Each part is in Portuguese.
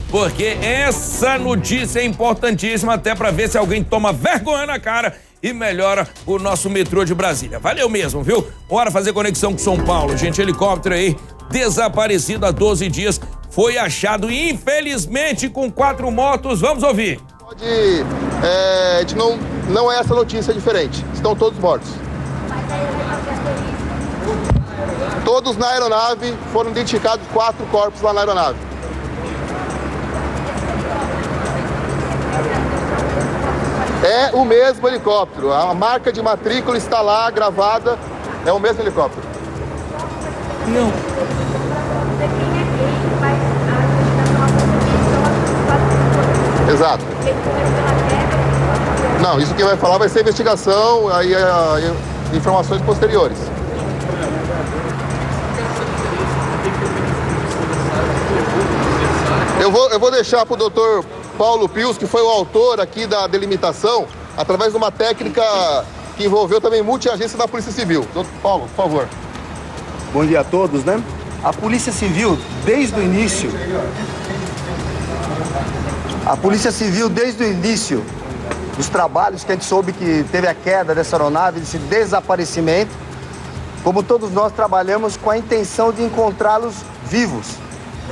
porque essa notícia é importantíssima até para ver se alguém toma vergonha na cara e melhora o nosso metrô de Brasília. Valeu mesmo, viu? Bora fazer conexão com São Paulo, gente. Helicóptero aí, desaparecido há 12 dias, foi achado, infelizmente, com 4 mortos. Vamos ouvir. A gente não é essa notícia diferente. Estão todos mortos. Todos na aeronave, foram identificados 4 corpos lá na aeronave. É o mesmo helicóptero. A marca de matrícula está lá gravada. É o mesmo helicóptero. Não. Exato. Não, isso que vai falar vai ser investigação, aí informações posteriores. Eu vou deixar para o doutor Paulo Pius, que foi o autor aqui da delimitação, através de uma técnica que envolveu também multiagência da Polícia Civil. Doutor Paulo, por favor. Bom dia a todos, né? A Polícia Civil, desde o início dos trabalhos que a gente soube que teve a queda dessa aeronave, desse desaparecimento, como todos nós trabalhamos com a intenção de encontrá-los vivos.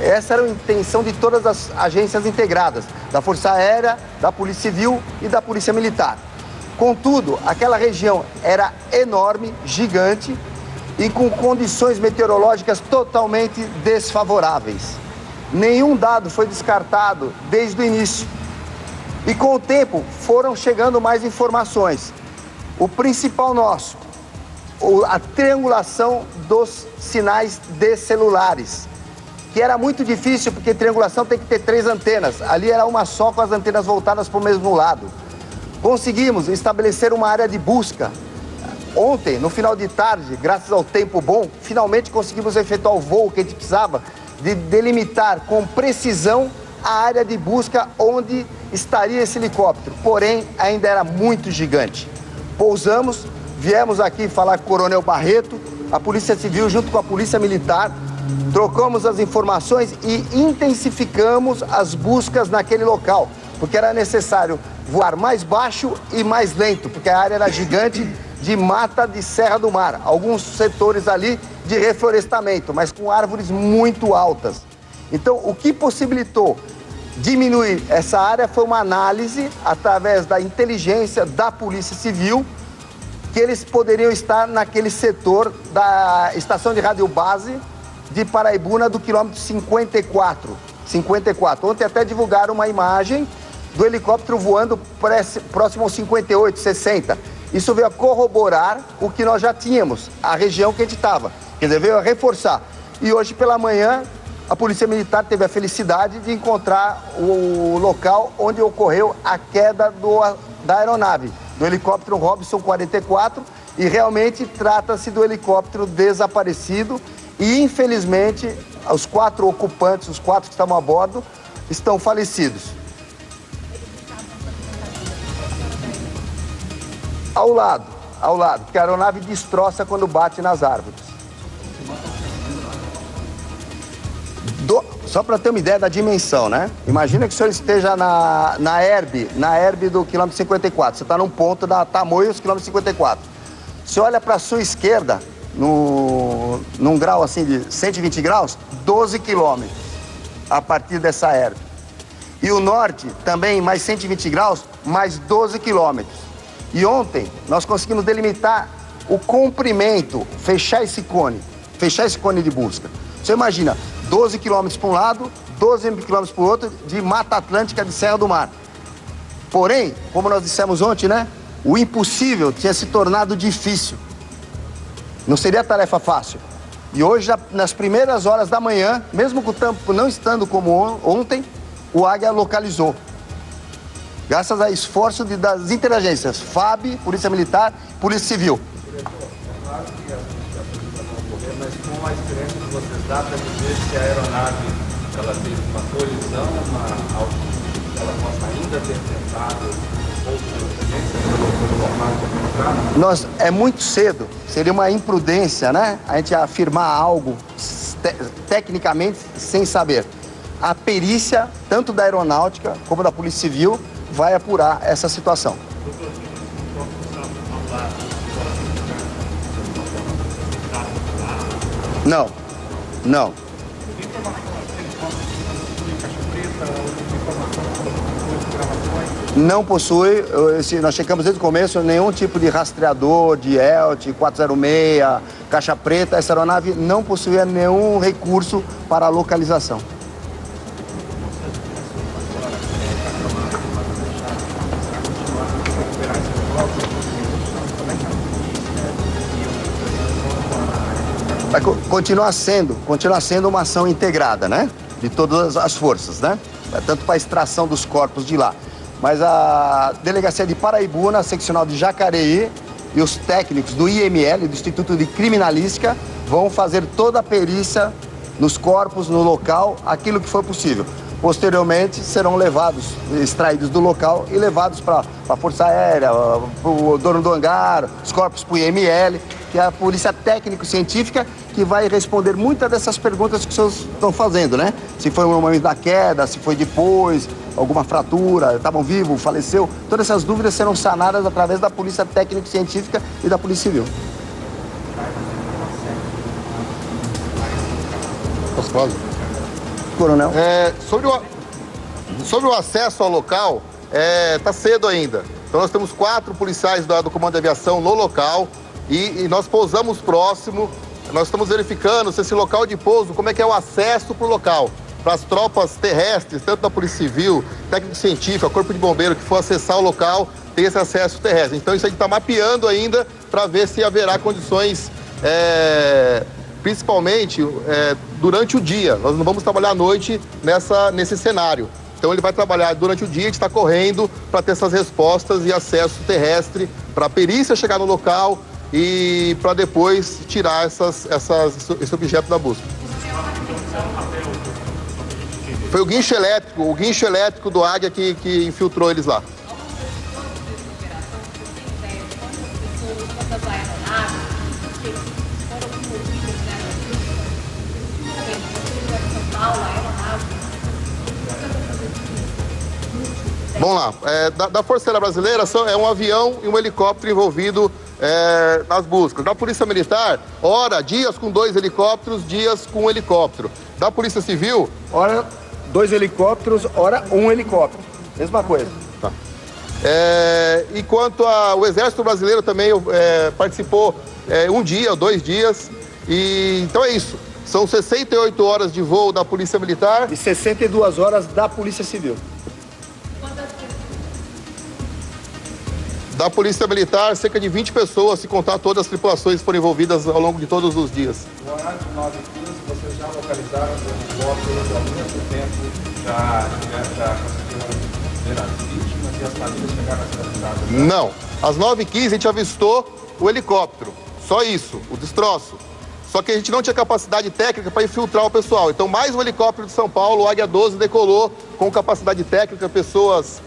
Essa era a intenção de todas as agências integradas, da Força Aérea, da Polícia Civil e da Polícia Militar. Contudo, aquela região era enorme, gigante e com condições meteorológicas totalmente desfavoráveis. Nenhum dado foi descartado desde o início. E com o tempo foram chegando mais informações. O principal nosso, a triangulação dos sinais de celulares, que era muito difícil porque triangulação tem que ter 3 antenas. Ali era uma só com as antenas voltadas para o mesmo lado. Conseguimos estabelecer uma área de busca. Ontem, no final de tarde, graças ao tempo bom, finalmente conseguimos efetuar o voo que a gente precisava de delimitar com precisão a área de busca onde estaria esse helicóptero. Porém, ainda era muito gigante. Pousamos, viemos aqui falar com o Coronel Barreto, a Polícia Civil junto com a Polícia Militar, trocamos as informações e intensificamos as buscas naquele local, porque era necessário voar mais baixo e mais lento, porque a área era gigante de mata de Serra do Mar, alguns setores ali de reflorestamento, mas com árvores muito altas. Então, o que possibilitou diminuir essa área foi uma análise através da inteligência da Polícia Civil, que eles poderiam estar naquele setor da estação de rádio base de Paraibuna do quilômetro 54. Ontem até divulgaram uma imagem do helicóptero voando próximo ao 58, 60. Isso veio a corroborar o que nós já tínhamos, a região que a gente estava. Quer dizer, veio a reforçar. E hoje pela manhã, a Polícia Militar teve a felicidade de encontrar o local onde ocorreu a queda da aeronave, do helicóptero Robson 44, e realmente trata-se do helicóptero desaparecido. E, infelizmente, os 4 ocupantes, os 4 que estavam a bordo, estão falecidos. Ao lado, porque a aeronave destroça quando bate nas árvores. Só para ter uma ideia da dimensão, né? Imagina que o senhor esteja na Herb do quilômetro 54. Você está num ponto da Tamoios, quilômetro 54. Você olha para a sua esquerda, num grau assim de 120 graus, 12 quilômetros a partir dessa Herb. E o norte também mais 120 graus, mais 12 quilômetros. E ontem nós conseguimos delimitar o comprimento, fechar esse cone de busca. Você imagina, 12 quilômetros para um lado, 12 quilômetros para o outro, de Mata Atlântica de Serra do Mar. Porém, como nós dissemos ontem, né? O impossível tinha se tornado difícil. Não seria tarefa fácil. E hoje, nas primeiras horas da manhã, mesmo com o tempo não estando como ontem, o Águia localizou. Graças a esforço das interagências, FAB, Polícia Militar, Polícia Civil. Mas com a experiência que vocês dá para dizer se a aeronave ela teve uma colisão, ela possa ainda ter tentado outra é muito cedo, seria uma imprudência, né? A gente afirmar algo tecnicamente sem saber. a perícia, tanto da aeronáutica como da Polícia Civil, vai apurar essa situação. Não, não. Não possui, nós checamos desde o começo, nenhum tipo de rastreador, de ELT, 406, caixa preta. Essa aeronave não possuía nenhum recurso para a localização. Vai continuar sendo uma ação integrada, né? De todas as forças, né? Tanto para a extração dos corpos de lá. Mas a Delegacia de Paraibuna, a seccional de Jacareí e os técnicos do IML, do Instituto de Criminalística, vão fazer toda a perícia nos corpos, no local, aquilo que for possível. Posteriormente, serão extraídos do local e levados para a Força Aérea, para o dono do hangar, os corpos para o IML, que é a Polícia Técnico-Científica, que vai responder muitas dessas perguntas que vocês estão fazendo, né? Se foi no momento da queda, se foi depois, alguma fratura, estavam vivos, faleceu. Todas essas dúvidas serão sanadas através da Polícia Técnico-Científica e da Polícia Civil. Posso falar? Coronel. Sobre o acesso ao local, tá cedo ainda. Então nós temos 4 policiais do Comando de Aviação no local e nós pousamos próximo. Nós estamos verificando se esse local de pouso, como é que é o acesso para o local. Para as tropas terrestres, tanto da Polícia Civil, técnico científico, Corpo de Bombeiro, que for acessar o local, tem esse acesso terrestre. Então isso a gente está mapeando ainda para ver se haverá condições, principalmente durante o dia. Nós não vamos trabalhar à noite nesse cenário. Então ele vai trabalhar durante o dia, a gente está correndo para ter essas respostas e acesso terrestre para a perícia chegar no local e para depois tirar esse objeto da busca. Foi o guincho elétrico do Águia que infiltrou eles lá. Vamos lá, da Força Aérea Brasileira é um avião e um helicóptero envolvido nas buscas. Da Polícia Militar, dias com 2 helicópteros, dias com 1 helicóptero. Da Polícia Civil, 2 helicópteros, 1 helicóptero. Mesma coisa. Tá. E quanto ao Exército Brasileiro também participou 1 dia, 2 dias. Então é isso. São 68 horas de voo da Polícia Militar. E 62 horas da Polícia Civil. Da Polícia Militar, cerca de 20 pessoas, se contar todas as tripulações que foram envolvidas ao longo de todos os dias. No horário de 9h15, vocês já localizaram o helicóptero ao mesmo tempo, já conseguiram ver as vítimas e as famílias chegaram a ser avisadas? Não. Às 9h15 a gente avistou o helicóptero. Só isso, o destroço. Só que a gente não tinha capacidade técnica para infiltrar o pessoal. Então, mais um helicóptero de São Paulo, o Águia 12, decolou com capacidade técnica, pessoas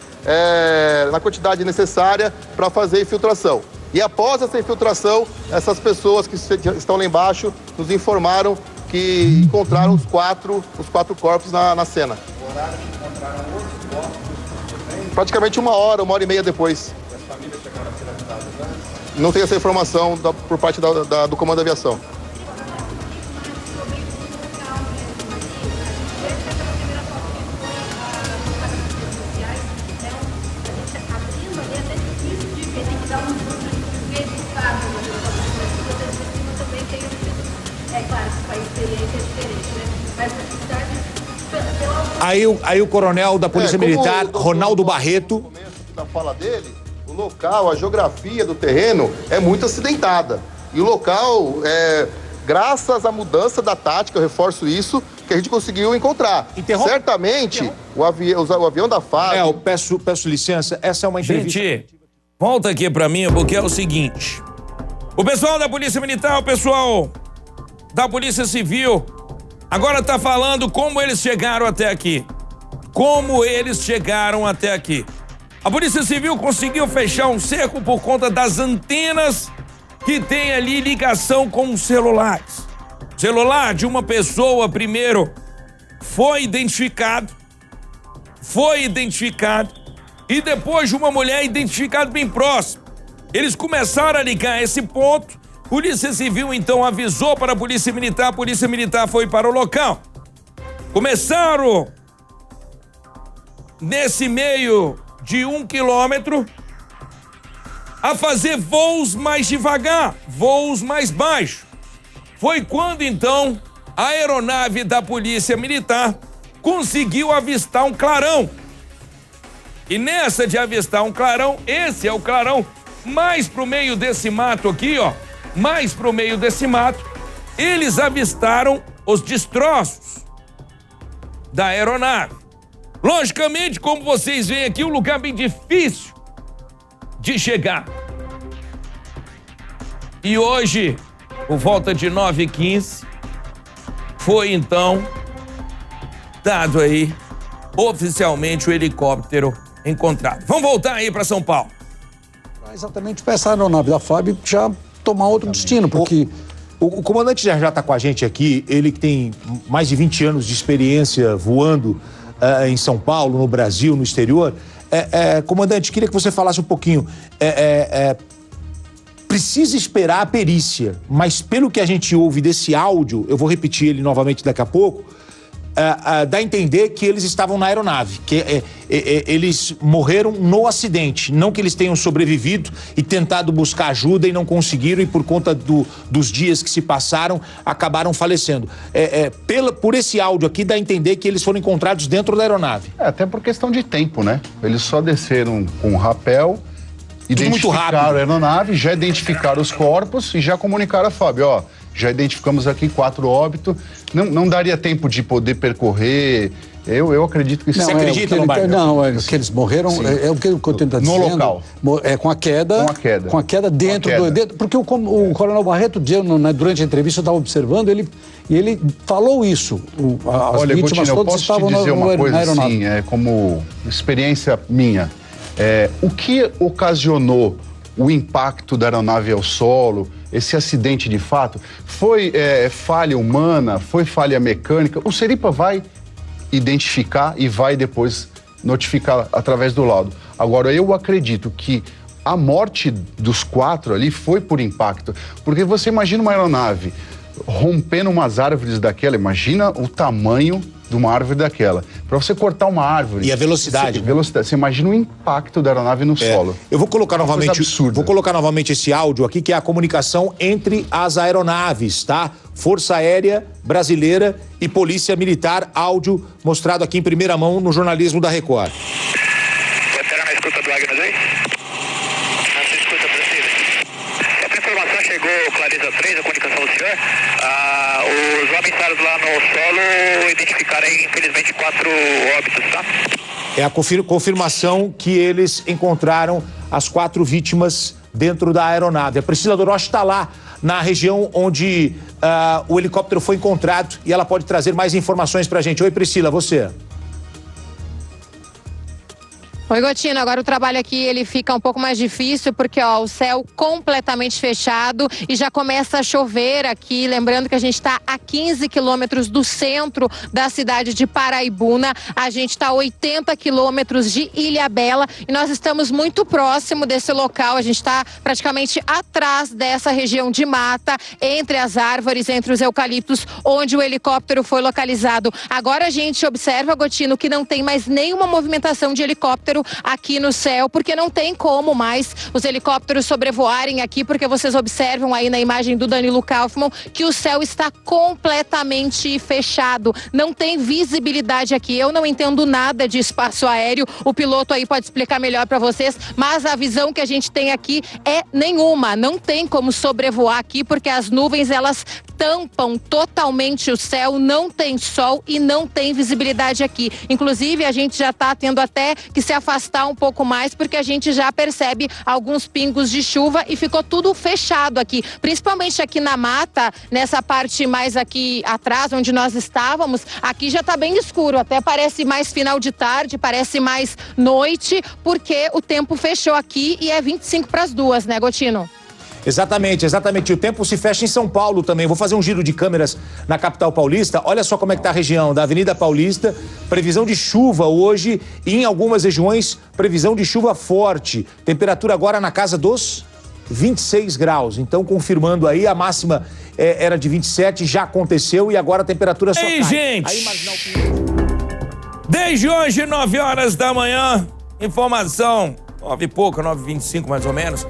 na quantidade necessária para fazer a infiltração. E após essa infiltração, essas pessoas que estão lá embaixo nos informaram que encontraram os quatro corpos na cena. O horário que encontraram outros corpos? Praticamente 1 hora, 1h30 depois. E as famílias chegaram a ser avisadas antes? Não tem essa informação por parte do Comando de Aviação. Aí o coronel da Polícia Militar, Ronaldo Barreto. No começo da fala dele, o local, a geografia do terreno é muito acidentada. E o local, graças à mudança da tática, eu reforço isso, que a gente conseguiu encontrar. Certamente, o avião da FAB... Eu peço licença, essa é uma entrevista... Gente, volta aqui pra mim, porque é o seguinte. O pessoal da Polícia Militar, o pessoal da Polícia Civil, agora tá falando como eles chegaram até aqui. Como eles chegaram até aqui. A Polícia Civil conseguiu fechar um cerco por conta das antenas que tem ali ligação com os celulares. Celular de uma pessoa, primeiro, foi identificado, e depois de uma mulher identificada bem próximo. Eles começaram a ligar esse ponto, Polícia Civil então avisou para a Polícia Militar foi para o local. Começaram, nesse meio de 1 quilômetro, a fazer voos mais devagar, voos mais baixos. Foi quando então a aeronave da Polícia Militar conseguiu avistar um clarão. E nessa de avistar um clarão, esse é o clarão, mais pro meio desse mato aqui, ó, mais pro meio desse mato, eles avistaram os destroços da aeronave. Logicamente, como vocês veem aqui, um lugar bem difícil de chegar. E hoje, por volta de 9h15, foi então dado aí oficialmente o helicóptero encontrado. Vamos voltar aí para São Paulo. Exatamente para essa aeronave da FAB já tomar outro destino, porque... O comandante já está com a gente aqui, ele que tem mais de 20 anos de experiência voando em São Paulo, no Brasil, no exterior. Comandante, queria que você falasse um pouquinho. Precisa esperar a perícia, mas pelo que a gente ouve desse áudio, eu vou repetir ele novamente daqui a pouco, dá a entender que eles estavam na aeronave, que eles morreram no acidente, não que eles tenham sobrevivido e tentado buscar ajuda e não conseguiram, e por conta dos dias que se passaram, acabaram falecendo. Por esse áudio aqui, dá a entender que eles foram encontrados dentro da aeronave. Até por questão de tempo, né? Eles só desceram com o rapel, identificaram a aeronave, já identificaram os corpos e já comunicaram a FAB, ó, já identificamos aqui 4 óbitos, não daria tempo de poder percorrer. Eu acredito que... Você acredita, Lombardi? Não, que eles morreram, o que eu tento dizer. No local. Com a queda dentro do... Porque o Coronel Barreto, durante a entrevista, eu estava observando, ele falou isso. As vítimas todas estavam na aeronave. Eu posso te dizer uma coisa assim, como experiência minha. O que ocasionou o impacto da aeronave ao solo, esse acidente de fato, foi falha humana, foi falha mecânica? O Seripa vai identificar e vai depois notificar através do laudo. Agora, eu acredito que a morte dos 4 ali foi por impacto, porque você imagina uma aeronave rompendo umas árvores daquela, imagina o tamanho de uma árvore daquela. Para você cortar uma árvore... E a velocidade. Você imagina o impacto da aeronave no solo. Eu vou colocar novamente esse áudio aqui, que é a comunicação entre as aeronaves, tá? Força Aérea Brasileira e Polícia Militar, áudio mostrado aqui em primeira mão no jornalismo da Record. Veterano, na escuta do Agnes aí? Na sua escuta, Brasília. Essa informação chegou, Clareza 3, a comunicação do senhor. Os avistados lá no solo identificaram, infelizmente, 4 óbitos, tá? É a confirmação que eles encontraram as 4 vítimas dentro da aeronave. A Priscila Doroche está lá na região onde o helicóptero foi encontrado e ela pode trazer mais informações pra gente. Oi, Priscila, você. Oi, Gotino, agora o trabalho aqui ele fica um pouco mais difícil porque o céu completamente fechado e já começa a chover aqui, lembrando que a gente está a 15 quilômetros do centro da cidade de Paraibuna, a gente está a 80 quilômetros de Ilhabela e nós estamos muito próximo desse local, a gente está praticamente atrás dessa região de mata, entre as árvores, entre os eucaliptos, onde o helicóptero foi localizado. Agora a gente observa, Gotino, que não tem mais nenhuma movimentação de helicóptero aqui no céu, porque não tem como mais os helicópteros sobrevoarem aqui, porque vocês observam aí na imagem do Danilo Kaufmann que o céu está completamente fechado, não tem visibilidade aqui. Eu não entendo nada de espaço aéreo, o piloto aí pode explicar melhor para vocês, mas a visão que a gente tem aqui é nenhuma, não tem como sobrevoar aqui, porque as nuvens elas tampam totalmente o céu, não tem sol e não tem visibilidade aqui. Inclusive a gente já está tendo até que se afastar um pouco mais, porque a gente já percebe alguns pingos de chuva e ficou tudo fechado aqui, principalmente aqui na mata, nessa parte mais aqui atrás, onde nós estávamos, aqui já está bem escuro, até parece mais final de tarde, parece mais noite, porque o tempo fechou aqui e é 25 para as 2, né, Gotino? Exatamente. E o tempo se fecha em São Paulo também. Vou fazer um giro de câmeras na capital paulista. Olha só como é que tá a região da Avenida Paulista. Previsão de chuva hoje e em algumas regiões, previsão de chuva forte. Temperatura agora na casa dos 26 graus. Então, confirmando aí, a máxima era de 27, já aconteceu e agora a temperatura só cai. Gente! Aí, imaginar o que... Desde hoje, 9 horas da manhã, informação, 9 e pouco, 9h25 mais ou menos,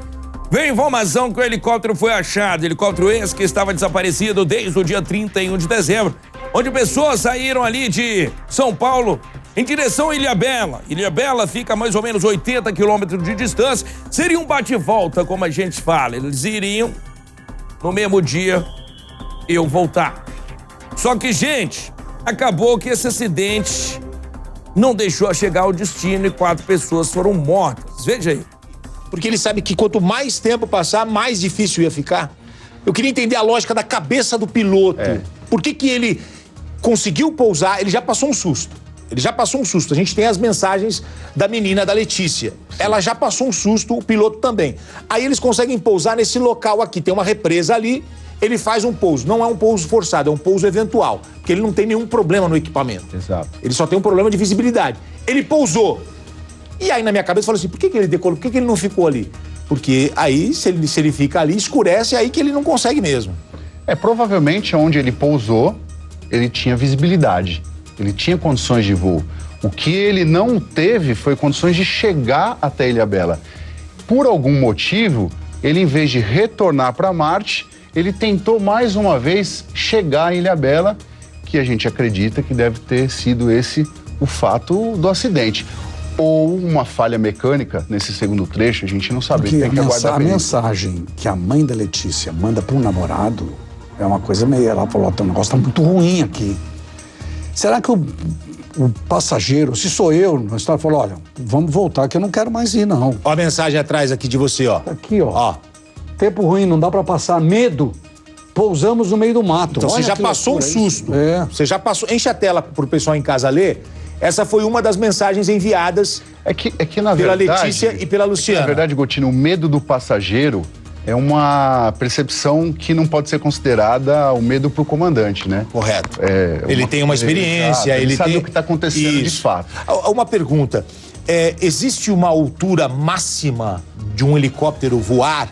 veio informação que o helicóptero foi achado, helicóptero esse que estava desaparecido desde o dia 31 de dezembro, onde pessoas saíram ali de São Paulo em direção a Ilhabela. Ilhabela fica a mais ou menos 80 quilômetros de distância, seria um bate-volta, como a gente fala, eles iriam no mesmo dia eu voltar. Só que, gente, acabou que esse acidente não deixou chegar ao destino e 4 pessoas foram mortas. Veja aí. Porque ele sabe que quanto mais tempo passar, mais difícil ia ficar. Eu queria entender a lógica da cabeça do piloto. Por que ele conseguiu pousar? Ele já passou um susto. A gente tem as mensagens da menina, da Letícia. Ela já passou um susto, o piloto também. Aí eles conseguem pousar nesse local aqui. Tem uma represa ali, ele faz um pouso. Não é um pouso forçado, é um pouso eventual. Porque ele não tem nenhum problema no equipamento. Exato. Ele só tem um problema de visibilidade. Ele pousou. E aí na minha cabeça eu falei assim, por que ele decolou? Por que ele não ficou ali? Porque aí, se ele fica ali, escurece, é aí que ele não consegue mesmo. Provavelmente onde ele pousou, ele tinha visibilidade. Ele tinha condições de voo. O que ele não teve foi condições de chegar até Ilhabela. Por algum motivo, ele, em vez de retornar para Marte, ele tentou mais uma vez chegar em Ilhabela, que a gente acredita que deve ter sido esse o fato do acidente. Ou uma falha mecânica nesse segundo trecho, a gente não sabe. Tem que aguardar. A mensagem que a mãe da Letícia manda para um namorado é uma coisa meio... Ela falou, o negócio tá muito ruim aqui. Será que o passageiro, se sou eu, na história, falou, olha, vamos voltar que eu não quero mais ir, não. Ó a mensagem atrás aqui de você, ó. Aqui, ó. Tempo ruim, não dá pra passar. Medo. Pousamos no meio do mato. Então você já passou um susto. Você já passou. Enche a tela pro pessoal em casa ler. Essa foi uma das mensagens enviadas na pela verdade, Letícia e pela Luciana. Na verdade, Gotino, o medo do passageiro é uma percepção que não pode ser considerada o medo pro comandante, né? Correto. Ele tem uma experiência, ele sabe o que está acontecendo de fato. Uma pergunta. Existe uma altura máxima de um helicóptero voar?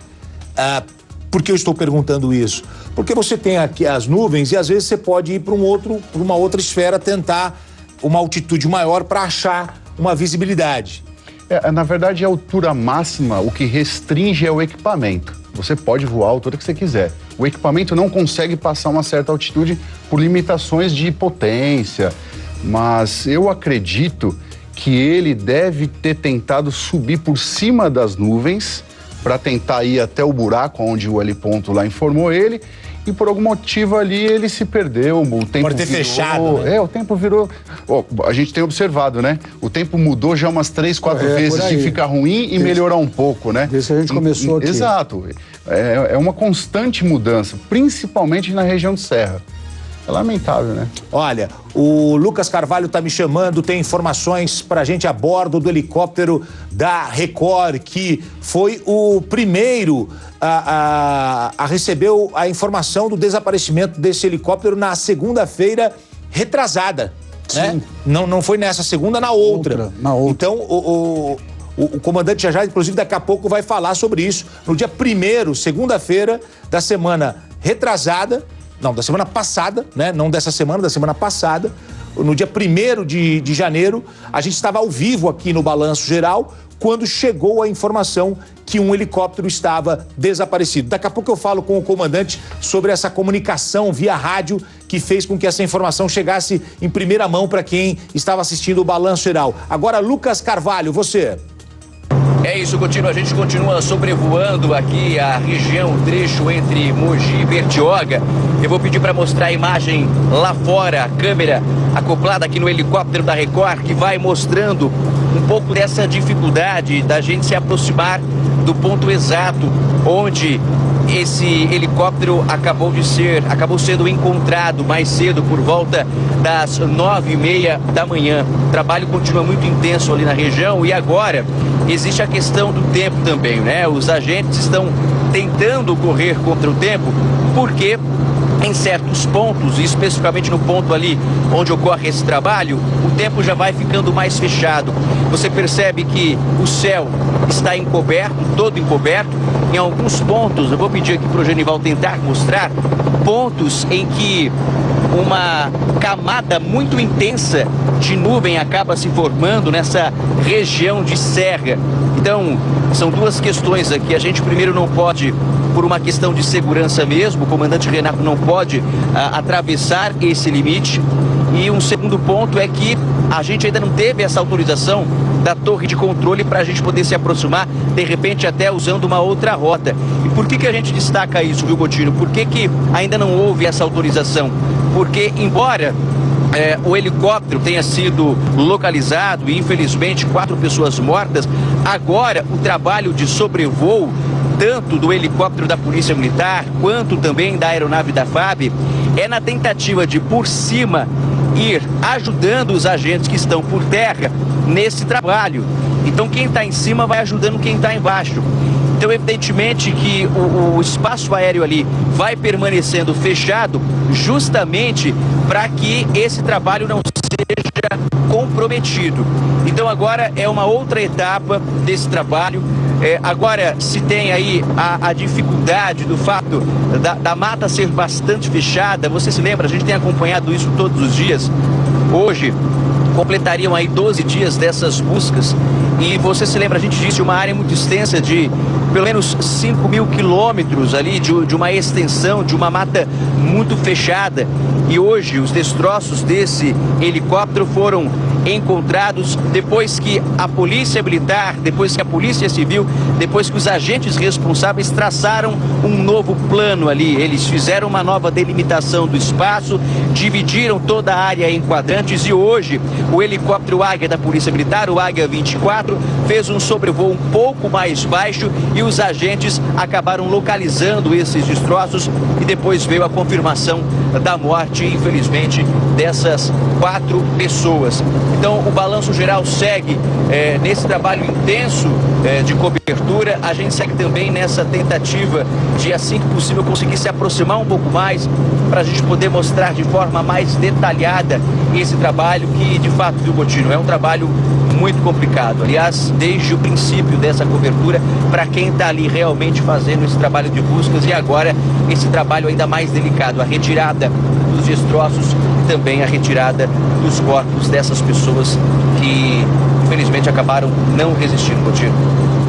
Por que eu estou perguntando isso? Porque você tem aqui as nuvens e às vezes você pode ir para uma outra esfera, tentar uma altitude maior para achar uma visibilidade. Na verdade, a altura máxima, o que restringe é o equipamento. Você pode voar a altura que você quiser. O equipamento não consegue passar uma certa altitude por limitações de potência, mas eu acredito que ele deve ter tentado subir por cima das nuvens para tentar ir até o buraco onde o heliponto lá informou ele, e por algum motivo ali ele se perdeu, o tempo pode ter fechado, né? O tempo virou... a gente tem observado, né? O tempo mudou já umas 3, 4 vezes de ficar ruim e melhorar um pouco, né? Desde que a gente começou aqui. Exato. É uma constante mudança, principalmente na região de Serra. É lamentável, né? Olha, o Lucas Carvalho tá me chamando, tem informações pra gente a bordo do helicóptero da Record, que foi o primeiro a receber a informação do desaparecimento desse helicóptero na segunda-feira retrasada, né? Não foi nessa segunda, na outra. Então, o comandante já, inclusive, daqui a pouco vai falar sobre isso. No dia 1º, segunda-feira da semana retrasada, não, da semana passada, né? Não dessa semana, da semana passada. No dia 1º de janeiro, a gente estava ao vivo aqui no Balanço Geral, quando chegou a informação que um helicóptero estava desaparecido. Daqui a pouco eu falo com o comandante sobre essa comunicação via rádio que fez com que essa informação chegasse em primeira mão para quem estava assistindo o Balanço Geral. Agora, Lucas Carvalho, você... É isso, Gotino. A gente continua sobrevoando aqui a região, o trecho entre Mogi e Bertioga. Eu vou pedir para mostrar a imagem lá fora, a câmera acoplada aqui no helicóptero da Record, que vai mostrando um pouco dessa dificuldade da gente se aproximar do ponto exato onde esse helicóptero acabou sendo encontrado mais cedo, por volta das 9h30 da manhã. O trabalho continua muito intenso ali na região e agora existe a questão do tempo também, né? Os agentes estão tentando correr contra o tempo, porque em certos pontos, especificamente no ponto ali onde ocorre esse trabalho, o tempo já vai ficando mais fechado. Você percebe que o céu está encoberto, todo encoberto. Em alguns pontos, eu vou pedir aqui para o Genival tentar mostrar, pontos em que uma camada muito intensa de nuvem acaba se formando nessa região de serra. Então, são duas questões aqui. A gente primeiro não pode, por uma questão de segurança mesmo, o comandante Renato não pode atravessar esse limite. E um segundo ponto é que a gente ainda não teve essa autorização da torre de controle para a gente poder se aproximar, de repente até usando uma outra rota. E por que a gente destaca isso, viu, Gotino? Por que ainda não houve essa autorização? Porque, embora o helicóptero tenha sido localizado e, infelizmente, 4 pessoas mortas, agora o trabalho de sobrevoo, tanto do helicóptero da Polícia Militar, quanto também da aeronave da FAB, é na tentativa de, por cima, ir ajudando os agentes que estão por terra nesse trabalho. Então, quem está em cima vai ajudando quem está embaixo. Então, evidentemente que o espaço aéreo ali vai permanecendo fechado justamente para que esse trabalho não seja comprometido. Então, agora é uma outra etapa desse trabalho. Agora se tem aí a dificuldade do fato da mata ser bastante fechada. Você se lembra, a gente tem acompanhado isso todos os dias. Hoje completariam aí 12 dias dessas buscas e você se lembra, a gente disse, uma área muito extensa de pelo menos 5.000 quilômetros ali de uma extensão, de uma mata muito fechada. E hoje os destroços desse helicóptero foram encontrados depois que a Polícia Militar, depois que a Polícia Civil, depois que os agentes responsáveis traçaram um novo plano ali. Eles fizeram uma nova delimitação do espaço, dividiram toda a área em quadrantes e hoje o helicóptero Águia da Polícia Militar, o Águia 24, fez um sobrevoo um pouco mais baixo e os agentes acabaram localizando esses destroços e depois veio a confirmação da morte, infelizmente, dessas 4 pessoas. Então, o balanço geral segue nesse trabalho intenso de cobertura. A gente segue também nessa tentativa de, assim que possível, conseguir se aproximar um pouco mais para a gente poder mostrar de forma mais detalhada esse trabalho que, de fato, viu, Gotino, é um trabalho muito complicado. Aliás, desde o princípio dessa cobertura, para quem está ali realmente fazendo esse trabalho de buscas e agora esse trabalho ainda mais delicado, a retirada dos destroços e também a retirada dos corpos dessas pessoas que, infelizmente, acabaram não resistindo, Gotino.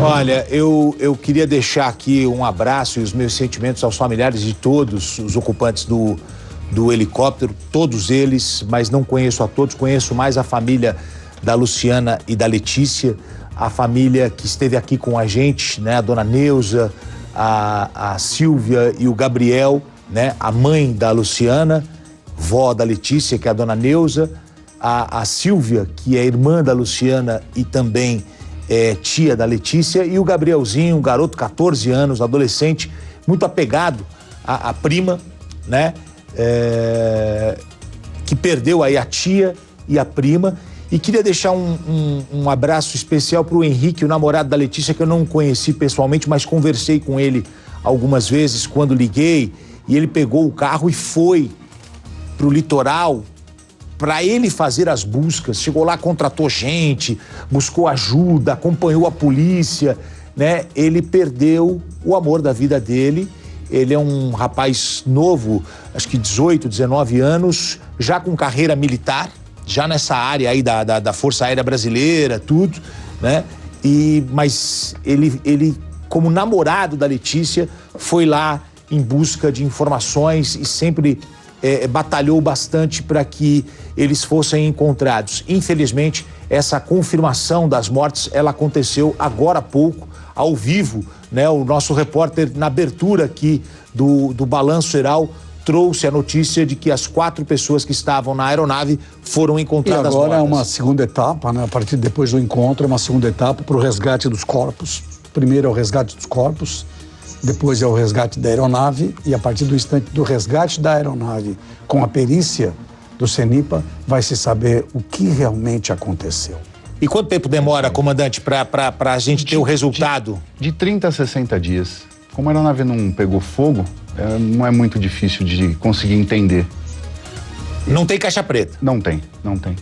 Olha, eu queria deixar aqui um abraço e os meus sentimentos aos familiares de todos os ocupantes do helicóptero, todos eles, mas não conheço a todos, conheço mais a família da Luciana e da Letícia, a família que esteve aqui com a gente, né? A dona Neuza, a Silvia e o Gabriel, né? A mãe da Luciana, vó da Letícia, que é a dona Neuza, a Silvia, que é irmã da Luciana e também tia da Letícia, e o Gabrielzinho, um garoto, 14 anos, adolescente, muito apegado à prima, né? Que perdeu aí a tia e a prima. E queria deixar um abraço especial para o Henrique, o namorado da Letícia, que eu não conheci pessoalmente, mas conversei com ele algumas vezes quando liguei, e ele pegou o carro e foi para o litoral para ele fazer as buscas. Chegou lá, contratou gente, buscou ajuda, acompanhou a polícia, né? Ele perdeu o amor da vida dele. Ele é um rapaz novo, acho que 18, 19 anos, já com carreira militar, já nessa área aí da Força Aérea Brasileira, tudo, né? Mas ele, como namorado da Letícia, foi lá em busca de informações e sempre batalhou bastante para que eles fossem encontrados. Infelizmente, essa confirmação das mortes, ela aconteceu agora há pouco, ao vivo, né? O nosso repórter, na abertura aqui do Balanço Geral, trouxe a notícia de que as 4 pessoas que estavam na aeronave foram encontradas mortas. E agora é uma segunda etapa, né? A partir depois do encontro, é uma segunda etapa para o resgate dos corpos. Primeiro é o resgate dos corpos depois é o resgate da aeronave e a partir do instante do resgate da aeronave com a perícia do CENIPA vai se saber o que realmente aconteceu. E quanto tempo demora, comandante, para a gente ter o resultado? De 30 a 60 dias. Como a aeronave não pegou fogo, não é muito difícil de conseguir entender. Não tem caixa preta? Não tem.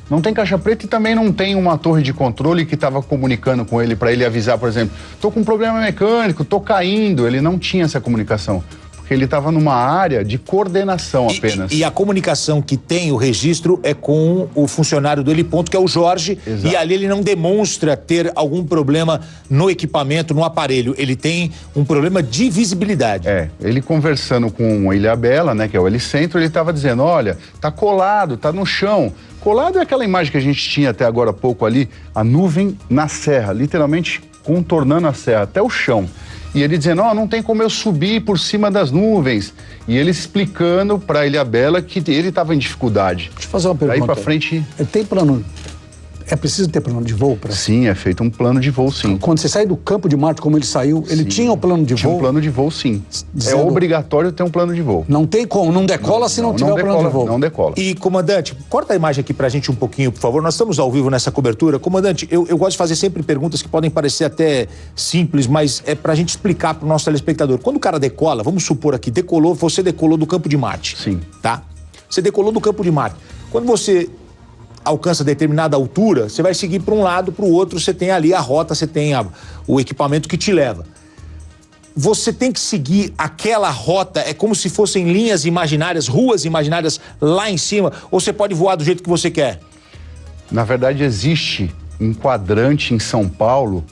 Não tem caixa preta e também não tem uma torre de controle que estava comunicando com ele para ele avisar, por exemplo, tô com um problema mecânico, tô caindo. Ele não tinha essa comunicação. Porque ele estava numa área de coordenação apenas. E a comunicação que tem o registro é com o funcionário do heliponto, que é o Jorge. Exato. E ali ele não demonstra ter algum problema no equipamento, no aparelho. Ele tem um problema de visibilidade. Ele conversando com a Ilhabela, né, que é o helicentro, ele estava dizendo, olha, tá colado, tá no chão. Colado é aquela imagem que a gente tinha até agora há pouco ali, a nuvem na serra, literalmente contornando a serra até o chão. E ele dizendo, não tem como eu subir por cima das nuvens. E ele explicando para a Ilhabela que ele estava em dificuldade. Deixa eu fazer uma pergunta. Daí para frente... Tem plano... É preciso ter plano de voo para? Sim, é feito um plano de voo, sim. Quando você sai do campo de Marte, como ele saiu, ele tinha o plano de voo? Tinha um plano de voo, sim. Dizendo... É obrigatório ter um plano de voo. Não tem como, não decola se não tiver o plano de voo. Não decola. E, comandante, corta a imagem aqui pra gente um pouquinho, por favor. Nós estamos ao vivo nessa cobertura. Comandante, eu gosto de fazer sempre perguntas que podem parecer até simples, mas é pra gente explicar pro nosso telespectador. Quando o cara decola, vamos supor aqui, você decolou do campo de Marte. Sim. Tá? Você decolou do campo de Marte. Quando você alcança determinada altura, você vai seguir para um lado, para o outro, você tem ali a rota, você tem o equipamento que te leva. Você tem que seguir aquela rota, é como se fossem linhas imaginárias, ruas imaginárias lá em cima, ou você pode voar do jeito que você quer? Na verdade, existe um quadrante em São Paulo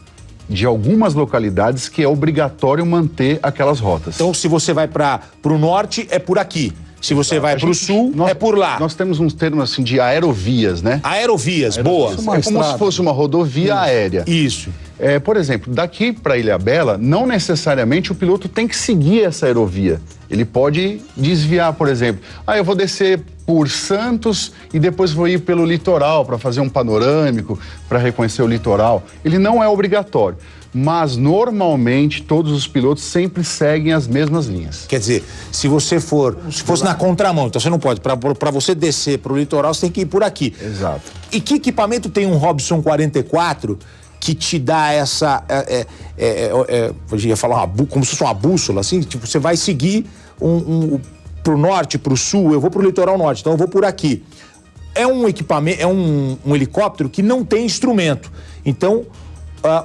de algumas localidades que é obrigatório manter aquelas rotas. Então, se você vai para o norte, é por aqui. Se você vai para o sul, é por lá. Nós temos uns termos assim de aerovias, né? Aerovias, boa. É como se fosse uma rodovia aérea. Isso. Por exemplo, daqui para Ilhabela, não necessariamente o piloto tem que seguir essa aerovia. Ele pode desviar, por exemplo. Eu vou descer por Santos e depois vou ir pelo litoral para fazer um panorâmico, para reconhecer o litoral. Ele não é obrigatório. Mas, normalmente, todos os pilotos sempre seguem as mesmas linhas. Quer dizer, se fosse na contramão, então você não pode. Para você descer para o litoral, você tem que ir por aqui. Exato. E que equipamento tem um Robson 44 que te dá essa... eu ia falar como se fosse uma bússola, assim? Tipo, você vai seguir pro norte, pro sul, eu vou pro litoral norte, então eu vou por aqui. É um equipamento, é um helicóptero que não tem instrumento. Então...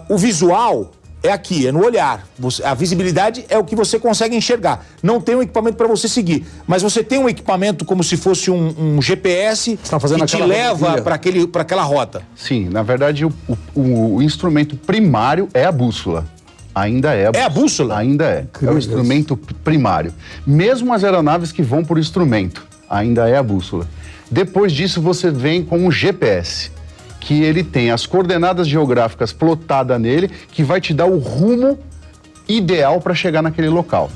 o visual é aqui, é no olhar. A visibilidade é o que você consegue enxergar. Não tem um equipamento para você seguir, mas você tem um equipamento como se fosse um GPS que te leva para aquela rota. Sim, na verdade o instrumento primário é a bússola. Ainda é a bússola. É a bússola? Ainda é. É o instrumento primário. Mesmo as aeronaves que vão por instrumento, ainda é a bússola. Depois disso você vem com o GPS, que ele tem as coordenadas geográficas plotadas nele, que vai te dar o rumo ideal para chegar naquele local.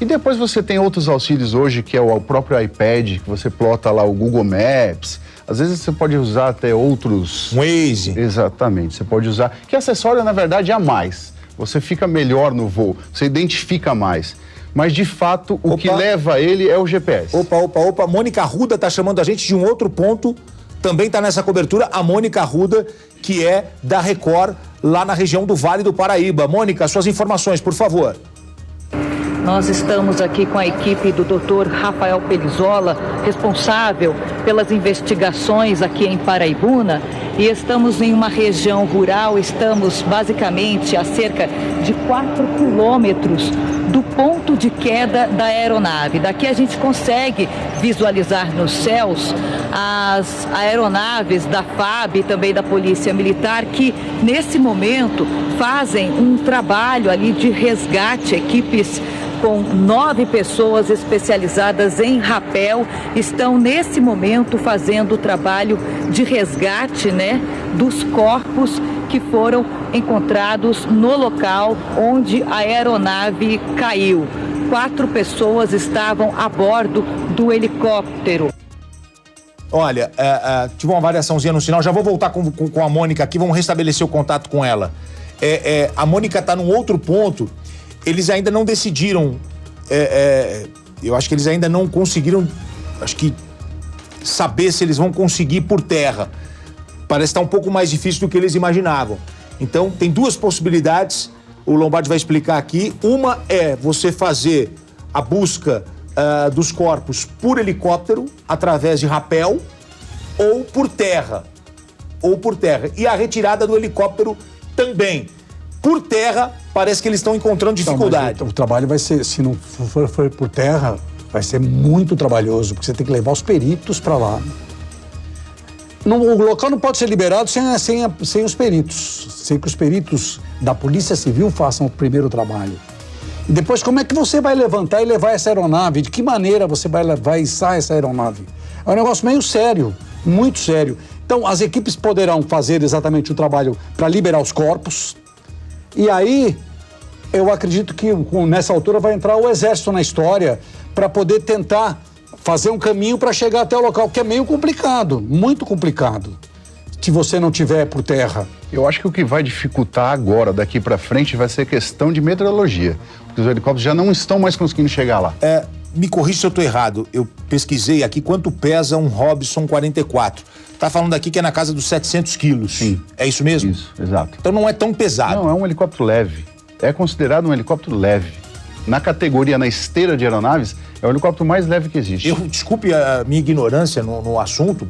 E depois você tem outros auxílios hoje, que é o próprio iPad, que você plota lá o Google Maps. Às vezes você pode usar até outros... Waze. Exatamente, você pode usar. Que acessório, na verdade, é a mais. Você fica melhor no voo, você identifica mais. Mas, de fato, o que leva ele é o GPS. Opa. Mônica Arruda tá chamando a gente de um outro ponto. Também está nessa cobertura a Mônica Arruda, que é da Record, lá na região do Vale do Paraíba. Mônica, suas informações, por favor. Nós estamos aqui com a equipe do Dr. Rafael Pelizola, responsável pelas investigações aqui em Paraibuna, e estamos em uma região rural, estamos basicamente a cerca de 4 quilômetros do ponto de queda da aeronave. Daqui a gente consegue visualizar nos céus as aeronaves da FAB e também da Polícia Militar, que nesse momento fazem um trabalho ali de resgate. Equipes com 9 pessoas especializadas em rapel estão nesse momento fazendo o trabalho de resgate, né, dos corpos que foram encontrados no local onde a aeronave caiu. 4 pessoas estavam a bordo do helicóptero. Olha, tive uma variaçãozinha no sinal, já vou voltar com a Mônica aqui, vamos restabelecer o contato com ela. A Mônica está num outro ponto eles ainda não decidiram, eu acho que eles ainda não conseguiram, saber se eles vão conseguir por terra. Parece estar um pouco mais difícil do que eles imaginavam. Então, tem duas possibilidades, o Lombardi vai explicar aqui. Uma é você fazer a busca dos corpos por helicóptero, através de rapel, ou por terra. E a retirada do helicóptero também. Por terra, parece que eles estão encontrando dificuldade. O trabalho vai ser, se não for por terra, vai ser muito trabalhoso, porque você tem que levar os peritos para lá. O local não pode ser liberado sem os peritos, sem que os peritos da Polícia Civil façam o primeiro trabalho. E depois, como é que você vai levantar e levar essa aeronave? De que maneira você vai içar essa aeronave? É um negócio meio sério, muito sério. Então, as equipes poderão fazer exatamente o trabalho para liberar os corpos. E aí, eu acredito que nessa altura vai entrar o Exército na história para poder tentar fazer um caminho para chegar até o local, que é meio complicado, muito complicado, se você não tiver por terra. Eu acho que o que vai dificultar agora, daqui para frente, vai ser questão de meteorologia, porque os helicópteros já não estão mais conseguindo chegar lá. Me corrija se eu estou errado, eu pesquisei aqui quanto pesa um Robson 44. Tá falando aqui que é na casa dos 700 quilos. Sim. É isso mesmo? Isso, exato. Então não é tão pesado. Não, é um helicóptero leve. É considerado um helicóptero leve. Na categoria, na esteira de aeronaves, é o helicóptero mais leve que existe. Desculpe a minha ignorância no assunto.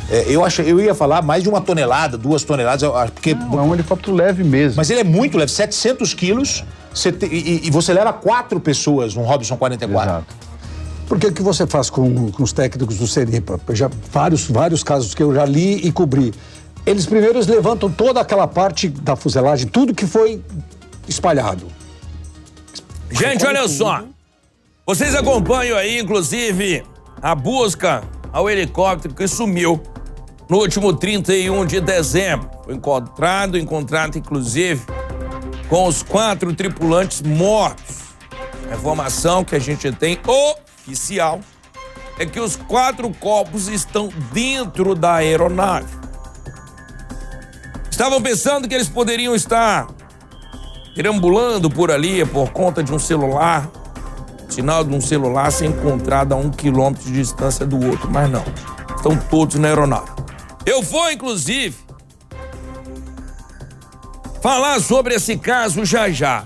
Eu ia falar mais de 1 tonelada, 2 toneladas. Porque... Não, é um helicóptero leve mesmo. Mas ele é muito leve, 700 quilos. E você leva 4 pessoas num Robson 44. Exato. Porque o que você faz com os técnicos do Seripa? Vários casos que eu já li e cobri. Eles primeiro levantam toda aquela parte da fuselagem, tudo que foi espalhado. Gente, olha só. Vocês acompanham aí, inclusive, a busca ao helicóptero que sumiu no último 31 de dezembro. Foi encontrado, inclusive, com os 4 tripulantes mortos. A informação que a gente tem oficial é que os 4 corpos estão dentro da aeronave. Estavam pensando que eles poderiam estar perambulando por ali por conta de um celular, sinal de um celular ser encontrado a 1 quilômetro de distância do outro, mas não. Estão todos na aeronave. Eu vou, inclusive, falar sobre esse caso já.